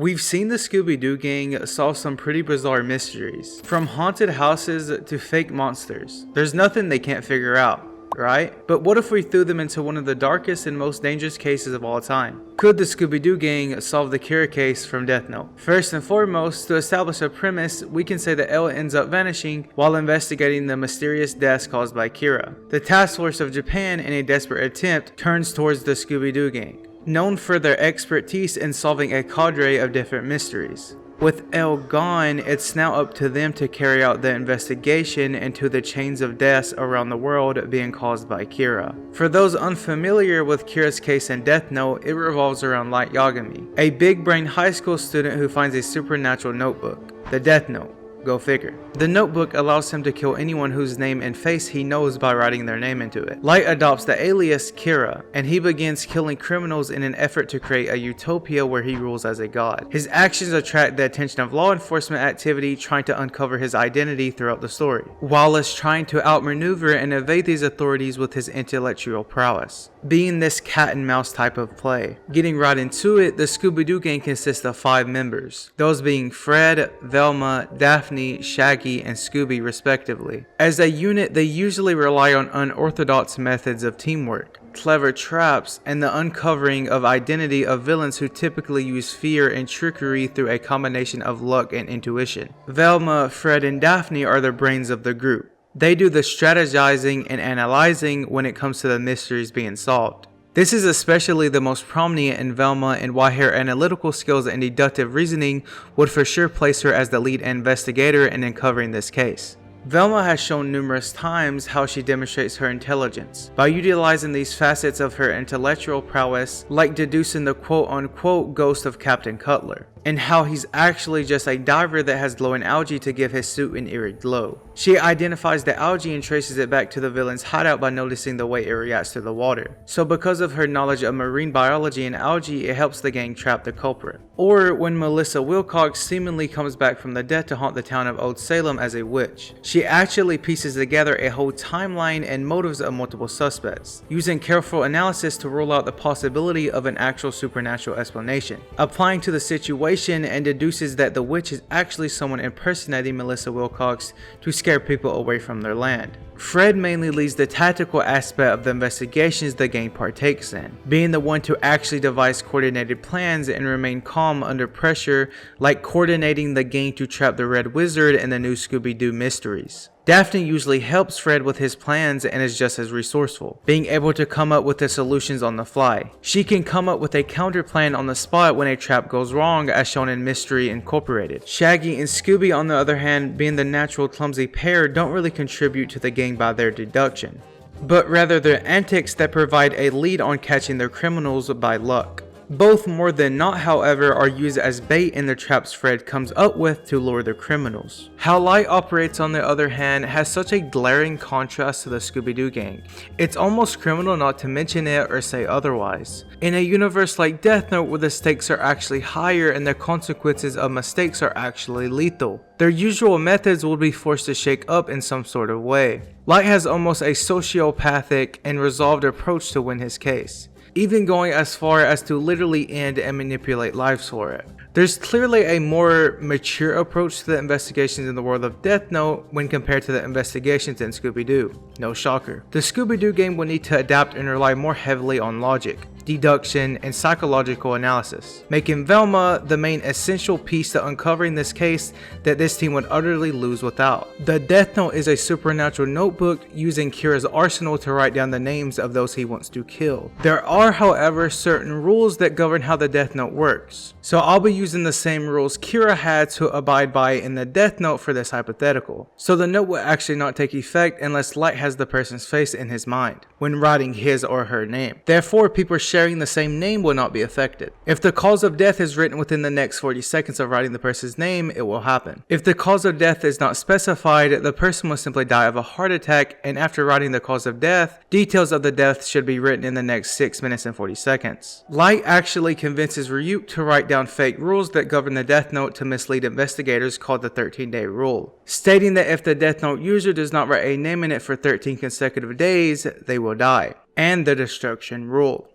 We've seen the Scooby-Doo gang solve some pretty bizarre mysteries, from haunted houses to fake monsters. There's nothing they can't figure out, right? But what if we threw them into one of the darkest and most dangerous cases of all time? Could the Scooby-Doo gang solve the Kira case from Death Note? First and foremost, to establish a premise, we can say that Elle ends up vanishing while investigating the mysterious deaths caused by Kira. The task force of Japan, in a desperate attempt, turns towards the Scooby-Doo gang, known for their expertise in solving a cadre of different mysteries. With Elle gone, it's now up to them to carry out the investigation into the chains of deaths around the world being caused by Kira. For those unfamiliar with Kira's case in Death Note, it revolves around Light Yagami, a big-brain high school student who finds a supernatural notebook, the Death Note. Go figure. The notebook allows him to kill anyone whose name and face he knows by writing their name into it. Light adopts the alias Kira, and he begins killing criminals in an effort to create a utopia where he rules as a god. His actions attract the attention of law enforcement activity trying to uncover his identity throughout the story, Wallace trying to outmaneuver and evade these authorities with his intellectual prowess, being this cat and mouse type of play. Getting right into it, the Scooby-Doo gang consists of 5 members, those being Fred, Velma, Daphne, Shaggy, and Scooby respectively. As a unit, they usually rely on unorthodox methods of teamwork, clever traps, and the uncovering of identity of villains who typically use fear and trickery through a combination of luck and intuition. Velma, Fred, and Daphne are the brains of the group. They do the strategizing and analyzing when it comes to the mysteries being solved. This is especially the most prominent in Velma, and why her analytical skills and deductive reasoning would for sure place her as the lead investigator in uncovering this case. Velma has shown numerous times how she demonstrates her intelligence by utilizing these facets of her intellectual prowess, like deducing the quote-unquote ghost of Captain Cutler, and how he's actually just a diver that has glowing algae to give his suit an eerie glow. She identifies the algae and traces it back to the villain's hideout by noticing the way it reacts to the water. So because of her knowledge of marine biology and algae, it helps the gang trap the culprit. Or when Melissa Wilcox seemingly comes back from the dead to haunt the town of Old Salem as a witch, she actually pieces together a whole timeline and motives of multiple suspects, using careful analysis to rule out the possibility of an actual supernatural explanation, applying to the situation, and deduces that the witch is actually someone impersonating Melissa Wilcox to scare people away from their land. Fred mainly leads the tactical aspect of the investigations the gang partakes in, being the one to actually devise coordinated plans and remain calm under pressure, like coordinating the gang to trap the Red Wizard and the new Scooby-Doo mysteries. Daphne usually helps Fred with his plans and is just as resourceful, being able to come up with the solutions on the fly. She can come up with a counter plan on the spot when a trap goes wrong, as shown in Mystery Incorporated. Shaggy and Scooby, on the other hand, being the natural clumsy pair, don't really contribute to the gang by their deduction, but rather their antics that provide a lead on catching their criminals by luck. Both more than not, however, are used as bait in the traps Fred comes up with to lure the criminals. How Light operates, on the other hand, has such a glaring contrast to the Scooby-Doo gang. It's almost criminal not to mention it or say otherwise. In a universe like Death Note, where the stakes are actually higher and the consequences of mistakes are actually lethal, their usual methods will be forced to shake up in some sort of way. Light has almost a sociopathic and resolved approach to win his case, even going as far as to literally end and manipulate lives for it. There's clearly a more mature approach to the investigations in the world of Death Note when compared to the investigations in Scooby-Doo. No shocker. The Scooby-Doo game will need to adapt and rely more heavily on logic, deduction, and psychological analysis, making Velma the main essential piece to uncovering this case that this team would utterly lose without. The Death Note is a supernatural notebook using Kira's arsenal to write down the names of those he wants to kill. There are, however, certain rules that govern how the Death Note works, so I'll be using the same rules Kira had to abide by in the Death Note for this hypothetical. So the note will actually not take effect unless Light has the person's face in his mind when writing his or her name. Therefore, people sharing the same name will not be affected. If the cause of death is written within the next 40 seconds of writing the person's name, it will happen. If the cause of death is not specified, the person will simply die of a heart attack, and after writing the cause of death, details of the death should be written in the next 6 minutes and 40 seconds. Light actually convinces Ryuk to write down fake rules that govern the Death Note to mislead investigators, called the 13-day rule, stating that if the Death Note user does not write a name in it for 13 consecutive days, they will die, and the destruction rule.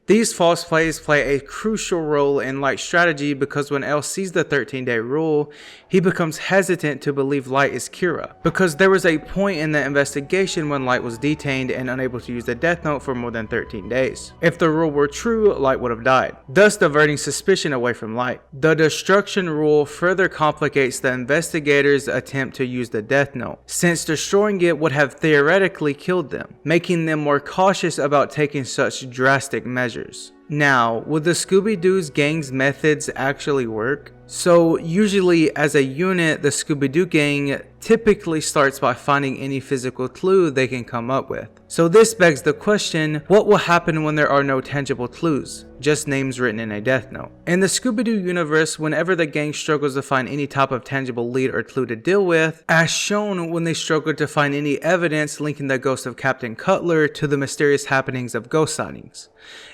These false plays play a crucial role in Light's strategy because when El sees the 13-day rule, he becomes hesitant to believe Light is Kira, because there was a point in the investigation when Light was detained and unable to use the Death Note for more than 13 days. If the rule were true, Light would have died, thus diverting suspicion away from Light. The destruction rule further complicates the investigators' attempt to use the Death Note, since destroying it would have theoretically killed them, making them more cautious about taking such drastic measures. Now, would the Scooby-Doo's gang's methods actually work? So usually as a unit, the Scooby-Doo gang typically starts by finding any physical clue they can come up with. So this begs the question, what will happen when there are no tangible clues, just names written in a death note? In the Scooby-Doo universe, whenever the gang struggles to find any type of tangible lead or clue to deal with, as shown when they struggled to find any evidence linking the ghost of Captain Cutler to the mysterious happenings of ghost sightings.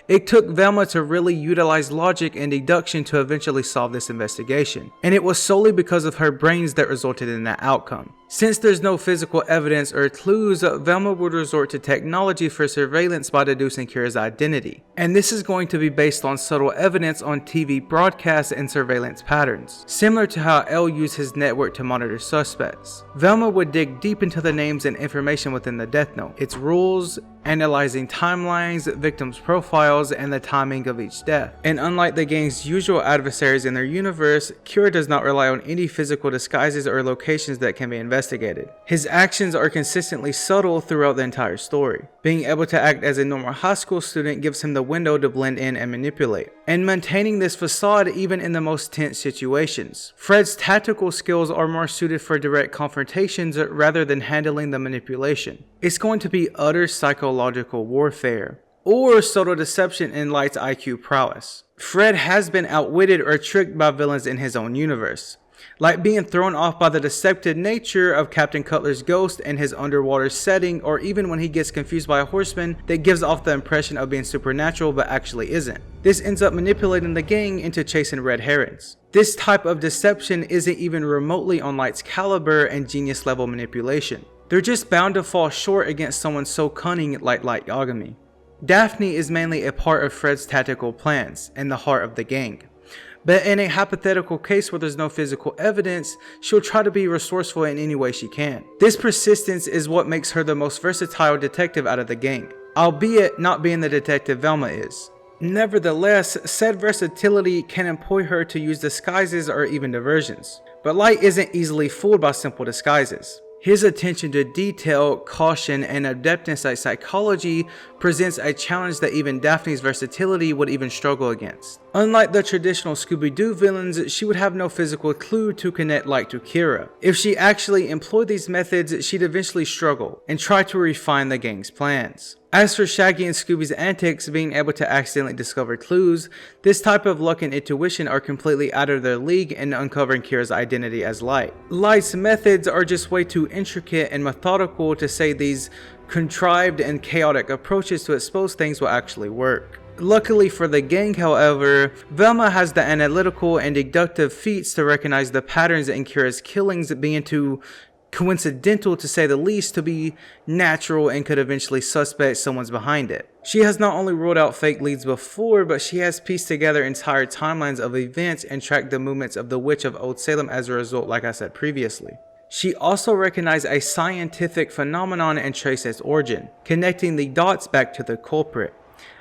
It took Velma to really utilize logic and deduction to eventually solve this investigation, and it was solely because of her brains that resulted in that outcome. Since there's no physical evidence or clues, Velma would resort to technology for surveillance by deducing Kira's identity, and this is going to be based on subtle evidence on TV broadcasts and surveillance patterns, similar to how El used his network to monitor suspects. Velma would dig deep into the names and information within the Death Note, its rules, analyzing timelines, victims' profiles, and the timing of each death. And unlike the gang's usual adversaries in their universe, Kira does not rely on any physical disguises or locations that can be investigated. His actions are consistently subtle throughout the entire story. Being able to act as a normal high school student gives him the window to blend in and manipulate, and maintaining this facade even in the most tense situations. Fred's tactical skills are more suited for direct confrontations rather than handling the manipulation. It's going to be utter psychological warfare, or subtle deception in Light's IQ prowess. Fred has been outwitted or tricked by villains in his own universe, like being thrown off by the deceptive nature of Captain Cutler's ghost and his underwater setting, or even when he gets confused by a horseman that gives off the impression of being supernatural but actually isn't. This ends up manipulating the gang into chasing red herons. This type of deception isn't even remotely on Light's caliber and genius level manipulation. They're just bound to fall short against someone so cunning like Light Yagami. Daphne is mainly a part of Fred's tactical plans and the heart of the gang. But in a hypothetical case where there's no physical evidence, she'll try to be resourceful in any way she can. This persistence is what makes her the most versatile detective out of the gang, albeit not being the detective Velma is. Nevertheless, said versatility can employ her to use disguises or even diversions. But Light isn't easily fooled by simple disguises. His attention to detail, caution, and adeptness at psychology presents a challenge that even Daphne's versatility would even struggle against. Unlike the traditional Scooby-Doo villains, she would have no physical clue to connect Light to Kira. If she actually employed these methods, she'd eventually struggle and try to refine the gang's plans. As for Shaggy and Scooby's antics, being able to accidentally discover clues, this type of luck and intuition are completely out of their league in uncovering Kira's identity as Light. Light's methods are just way too intricate and methodical to say these contrived and chaotic approaches to expose things will actually work. Luckily for the gang, however, Velma has the analytical and deductive feats to recognize the patterns in Kira's killings being too coincidental, to say the least, to be natural and could eventually suspect someone's behind it. She has not only ruled out fake leads before, but she has pieced together entire timelines of events and tracked the movements of the Witch of Old Salem as a result, like I said previously. She also recognized a scientific phenomenon and traced its origin, connecting the dots back to the culprit.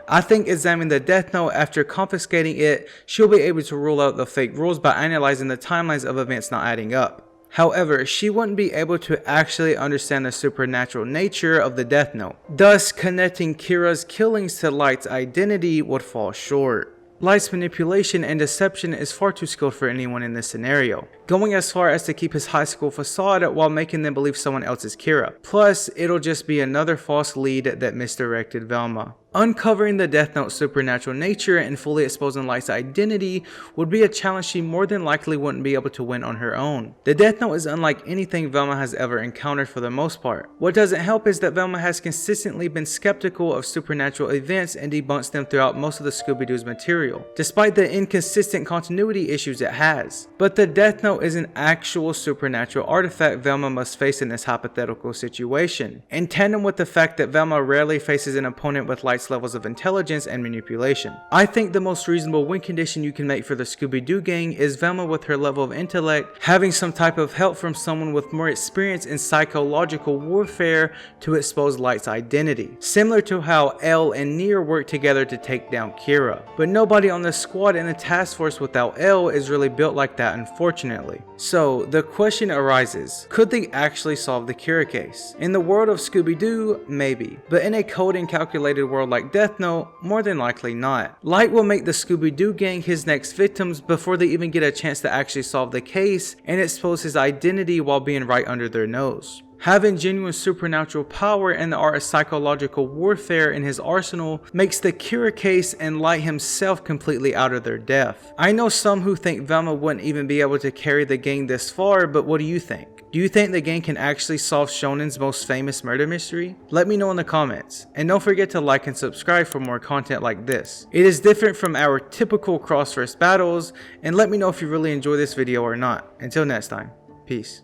I think examining the Death Note after confiscating it, she'll be able to rule out the fake rules by analyzing the timelines of events not adding up. However, she wouldn't be able to actually understand the supernatural nature of the Death Note. Thus, connecting Kira's killings to Light's identity would fall short. Light's manipulation and deception is far too skilled for anyone in this scenario, going as far as to keep his high school facade while making them believe someone else is Kira. Plus, it'll just be another false lead that misdirected Velma. Uncovering the Death Note's supernatural nature and fully exposing Light's identity would be a challenge she more than likely wouldn't be able to win on her own. The Death Note is unlike anything Velma has ever encountered for the most part. What doesn't help is that Velma has consistently been skeptical of supernatural events and debunks them throughout most of the Scooby-Doo's material, despite the inconsistent continuity issues it has. But the Death Note is an actual supernatural artifact Velma must face in this hypothetical situation, in tandem with the fact that Velma rarely faces an opponent with Light's highest levels of intelligence and manipulation. I think the most reasonable win condition you can make for the Scooby-Doo gang is Velma with her level of intellect having some type of help from someone with more experience in psychological warfare to expose Light's identity, similar to how Elle and Near work together to take down Kira. But nobody on the squad in the task force without Elle is really built like that, unfortunately. So the question arises, could they actually solve the Kira case? In the world of Scooby-Doo, maybe, but in a cold and calculated world like Death Note, more than likely not. Light will make the Scooby-Doo gang his next victims before they even get a chance to actually solve the case and expose his identity while being right under their nose. Having genuine supernatural power and the art of psychological warfare in his arsenal makes the Kira case and Light himself completely out of their depth. I know some who think Velma wouldn't even be able to carry the gang this far, but what do you think? Do you think the gang can actually solve Shonen's most famous murder mystery? Let me know in the comments, and don't forget to like and subscribe for more content like this. It is different from our typical cross-verse battles, and let me know if you really enjoy this video or not. Until next time, peace.